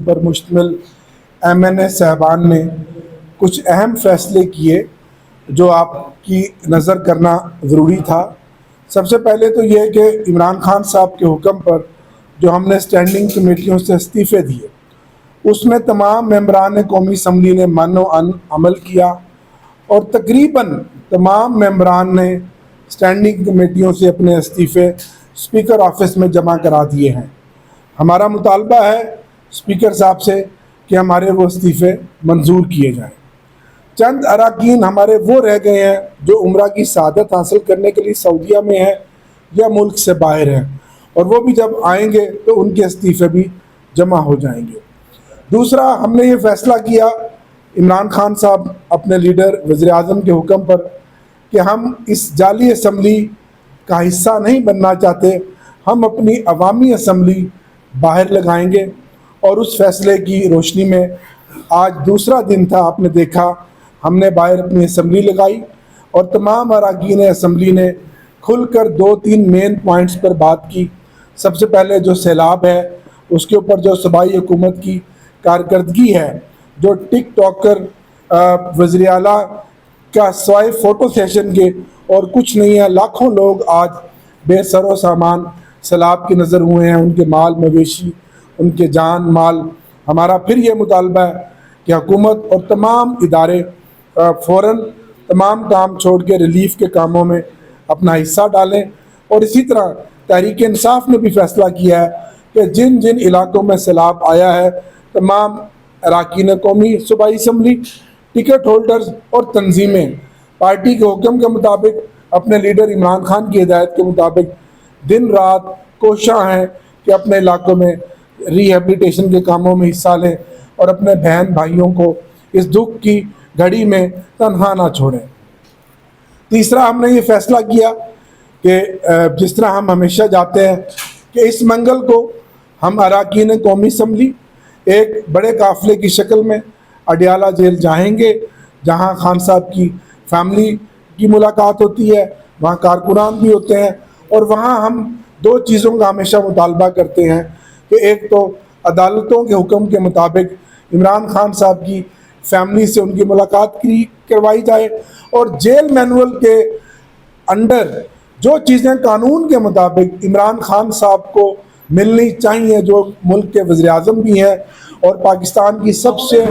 پر مشتمل MNA صاحبان نے کچھ اہم فیصلے کیے جو آپ کی نظر کرنا ضروری تھا۔ سب سے پہلے تو یہ کہ عمران خان صاحب کے حکم پر جو ہم نے سٹینڈنگ کمیٹیوں سے استعفے دیے، اس میں تمام ممبران قومی اسمبلی نے من و عمل کیا اور تقریباً تمام ممبران نے سٹینڈنگ کمیٹیوں سے اپنے استعفے اسپیکر آفس میں جمع کرا دیے ہیں۔ ہمارا مطالبہ ہے اسپیکر صاحب سے کہ ہمارے وہ استعفے منظور کیے جائیں۔ چند اراکین ہمارے وہ رہ گئے ہیں جو عمرہ کی سعادت حاصل کرنے کے لیے سعودیہ میں ہیں یا ملک سے باہر ہیں، اور وہ بھی جب آئیں گے تو ان کے استعفے بھی جمع ہو جائیں گے۔ دوسرا، ہم نے یہ فیصلہ کیا عمران خان صاحب اپنے لیڈر وزیر اعظم کے حکم پر کہ ہم اس جعلی اسمبلی کا حصہ نہیں بننا چاہتے، ہم اپنی عوامی اسمبلی باہر لگائیں گے، اور اس فیصلے کی روشنی میں آج دوسرا دن تھا، آپ نے دیکھا ہم نے باہر اپنی اسمبلی لگائی اور تمام اراکین اسمبلی نے کھل کر 2-3 مین پوائنٹس پر بات کی۔ سب سے پہلے جو سیلاب ہے اس کے اوپر جو صوبائی حکومت کی کارکردگی ہے، جو ٹک ٹاکر وزیر اعلیٰ کا سوائے فوٹو سیشن کے اور کچھ نہیں ہے، لاکھوں لوگ آج بے سر و سامان سیلاب کے نظر ہوئے ہیں، ان کے مال مویشی، ان کے جان مال۔ ہمارا پھر یہ مطالبہ ہے کہ حکومت اور تمام ادارے فوراً تمام کام چھوڑ کے ریلیف کے کاموں میں اپنا حصہ ڈالیں، اور اسی طرح تحریک انصاف نے بھی فیصلہ کیا ہے کہ جن جن علاقوں میں سیلاب آیا ہے تمام اراکین قومی صوبائی اسمبلی، ٹکٹ ہولڈرز اور تنظیمیں پارٹی کے حکم کے مطابق اپنے لیڈر عمران خان کی ہدایت کے مطابق دن رات کوشاں ہیں کہ اپنے علاقوں میں ری ہیبلیٹیشن کے کاموں میں حصہ لیں اور اپنے بہن بھائیوں کو اس دکھ کی گھڑی میں تنہا نہ چھوڑیں۔ تیسرا، ہم نے یہ فیصلہ کیا کہ جس طرح ہم ہمیشہ جاتے ہیں کہ اس منگل کو ہم اراکین قومی اسمبلی ایک بڑے قافلے کی شکل میں اڈیالہ جیل جائیں گے، جہاں خان صاحب کی فیملی کی ملاقات ہوتی ہے، وہاں کارکنان بھی ہوتے ہیں، اور وہاں ہم 2 چیزوں کا ہمیشہ مطالبہ کرتے ہیں کہ ایک تو عدالتوں کے حکم کے مطابق عمران خان صاحب کی فیملی سے ان کی ملاقات کروائی جائے، اور جیل مینول کے انڈر جو چیزیں قانون کے مطابق عمران خان صاحب کو ملنی چاہیے، جو ملک کے وزیر اعظم بھی ہیں اور پاکستان کی سب سے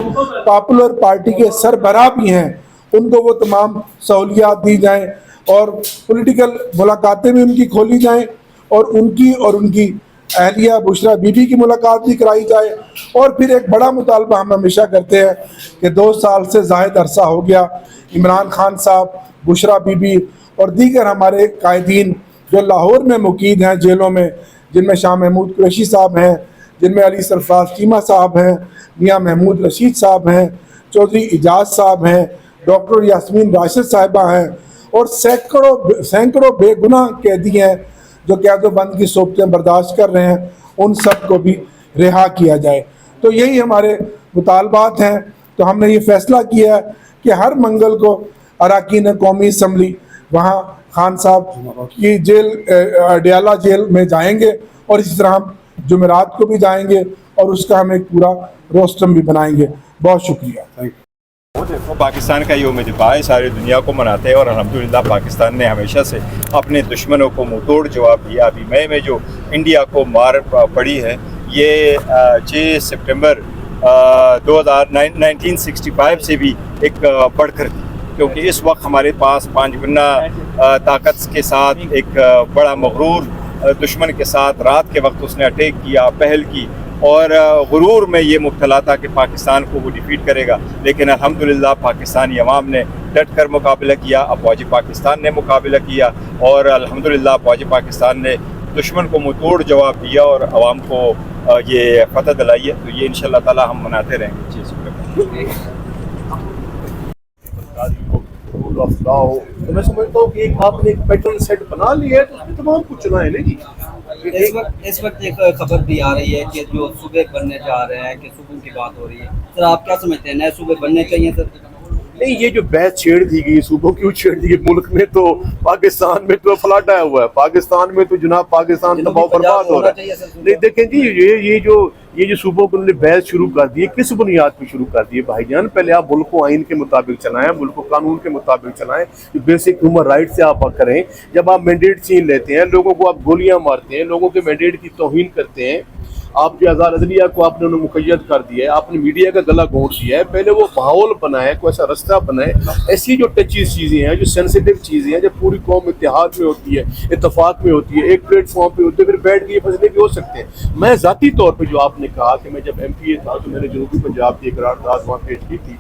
پاپولر پارٹی کے سربراہ بھی ہیں، ان کو وہ تمام سہولیات دی جائیں اور پولیٹیکل ملاقاتیں بھی ان کی کھولی جائیں، اور ان کی اہلیہ بشرا بی بی کی ملاقات بھی کرائی جائے۔ اور پھر ایک بڑا مطالبہ ہم ہمیشہ کرتے ہیں کہ 2 سال سے زائد عرصہ ہو گیا عمران خان صاحب، بشرا بی بی اور دیگر ہمارے قائدین جو لاہور میں مقید ہیں جیلوں میں، جن میں شاہ محمود قریشی صاحب ہیں، جن میں علی سرفراز چیمہ صاحب ہیں، میاں محمود رشید صاحب ہیں، چودھری اعجاز صاحب ہیں، ڈاکٹر یاسمین راشد صاحبہ ہیں، اور سینکڑوں بے گناہ قیدی ہیں جو قید و بند کی صحبتیں برداشت کر رہے ہیں، ان سب کو بھی رہا کیا جائے۔ تو یہی ہمارے مطالبات ہیں۔ تو ہم نے یہ فیصلہ کیا ہے کہ ہر منگل کو اراکین قومی اسمبلی وہاں خان صاحب کی جیل اڈیالہ جیل میں جائیں گے، اور اسی طرح ہم جمعرات کو بھی جائیں گے اور اس کا ہم ایک پورا روسٹرم بھی بنائیں گے۔ بہت شکریہ۔ پاکستان کا یوم دفاع ہے، ساری دنیا کو مناتے ہیں، اور الحمدللہ پاکستان نے ہمیشہ سے اپنے دشمنوں کو منہ توڑ جواب دیا۔ ابھی مئی میں جو انڈیا کو مار پڑی ہے، یہ 6 سپٹمبر 1965 سے بھی ایک بڑھ کر تھی، کیونکہ اس وقت ہمارے پاس 5 گنا طاقت کے ساتھ ایک بڑا مغرور دشمن کے ساتھ رات کے وقت اس نے اٹیک کیا، پہل کی، اور غرور میں یہ مبتلا تھا کہ پاکستان کو وہ ڈیفیٹ کرے گا، لیکن الحمدللہ پاکستانی عوام نے ڈٹ کر مقابلہ کیا، افواج پاکستان نے مقابلہ کیا، اور الحمدللہ افواج پاکستان نے دشمن کو منہ توڑ جواب دیا اور عوام کو یہ فتح دلائی ہے۔ تو یہ انشاءاللہ تعالی ہم مناتے رہیں گے۔ تو میں سمجھتا ہوں کہ آپ نے ایک پیٹرن سیٹ بنا لیا ہے، تو اس میں تمام کچھ چنا ہے نا جی۔ اس وقت ایک خبر بھی آ رہی ہے کہ جو صوبے بننے جا رہے ہیں، کہ صوبوں کی بات ہو رہی ہے، سر آپ کیا سمجھتے ہیں نئے صوبے بننے چاہیے سر؟ نہیں یہ جو بحث چھیڑ دی گئی صوبوں کیوں چھیڑ دی گئی؟ ملک میں تو پاکستان میں تو فلاٹ آیا ہوا ہے، پاکستان میں تو جناب پاکستان تباہ و برباد ہو رہا ہے۔ نہیں دیکھیں جی یہ جو صوبوں کو انہوں نے بحث شروع کر دی ہے کس بنیاد پہ شروع کر دی ہے بھائی جان؟ پہلے آپ ملک کو آئین کے مطابق چلائیں، ملک کو قانون کے مطابق چلائیں، جو بیسک ہیومن رائٹ سے آپ کریں۔ جب آپ مینڈیٹ چھین لیتے ہیں، لوگوں کو آپ گولیاں مارتے ہیں، لوگوں کے مینڈیٹ کی توہین کرتے ہیں، آپ جو آزاد عدلیہ کو آپ نے انہیں مقید کر دیا ہے، آپ نے میڈیا کا گلا گھونٹ دیا ہے، پہلے وہ ماحول بنائے، کوئی ایسا رستہ بنائے، ایسی جو ٹچیز چیزیں ہیں، جو سینسیٹیو چیزیں ہیں، جب پوری قوم اتحاد میں ہوتی ہے، اتفاق میں ہوتی ہے، ایک پلیٹ فارم پہ ہوتی ہے، پھر بیٹھ کے یہ فیصلے بھی ہو سکتے ہیں۔ میں ذاتی طور پہ جو آپ نے کہا کہ میں جب ایم پی اے تھا تو میں نے جنوبی پنجاب کی قرارداد وہاں پیش کی تھی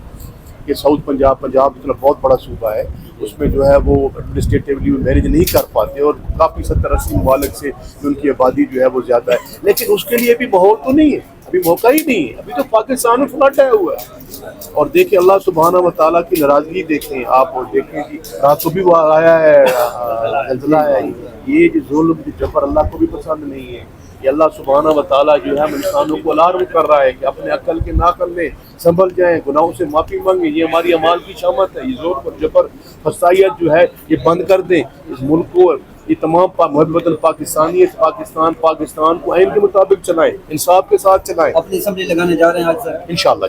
کہ ساؤتھ پنجاب اتنا بہت بڑا صوبہ ہے، اس میں جو ہے وہ ایڈمنسٹریٹیولی مینیج نہیں کر پاتے اور کافی 70-80 ممالک سے ان کی آبادی جو ہے وہ زیادہ ہے، لیکن اس کے لیے بھی ماحول تو نہیں ہے، ابھی موقع ہی نہیں ہے، ابھی تو پاکستان میں فلٹ آیا ہوا ہے۔ اور دیکھیں اللہ سبحانہ و تعالیٰ کی ناراضگی دیکھیں، آپ دیکھیں کہ رات کو بھی وہ آیا ہے زلزلہ ہے، یہ جو ظلم جو جبر اللہ کو بھی پسند نہیں ہے۔ یہ اللہ سبحانہ و تعالیٰ جو ہے ہم انسانوں کو الارم کر رہا ہے کہ اپنے عقل کے ناقل میں سنبھل جائیں، گناہوں سے معافی مانگیں، یہ ہماری اعمال کی شامت ہے، یہ ظلم اور جبر فسائیت جو ہے یہ بند کر دیں، اس ملک کو یہ تمام محبت الپاکستانیت پاکستان کو آئین کے مطابق چلائیں، انصاف کے ساتھ چلائیں اپنی اسمبلی لگانے جا رہے ہیں آج سر؟ انشاءاللہ۔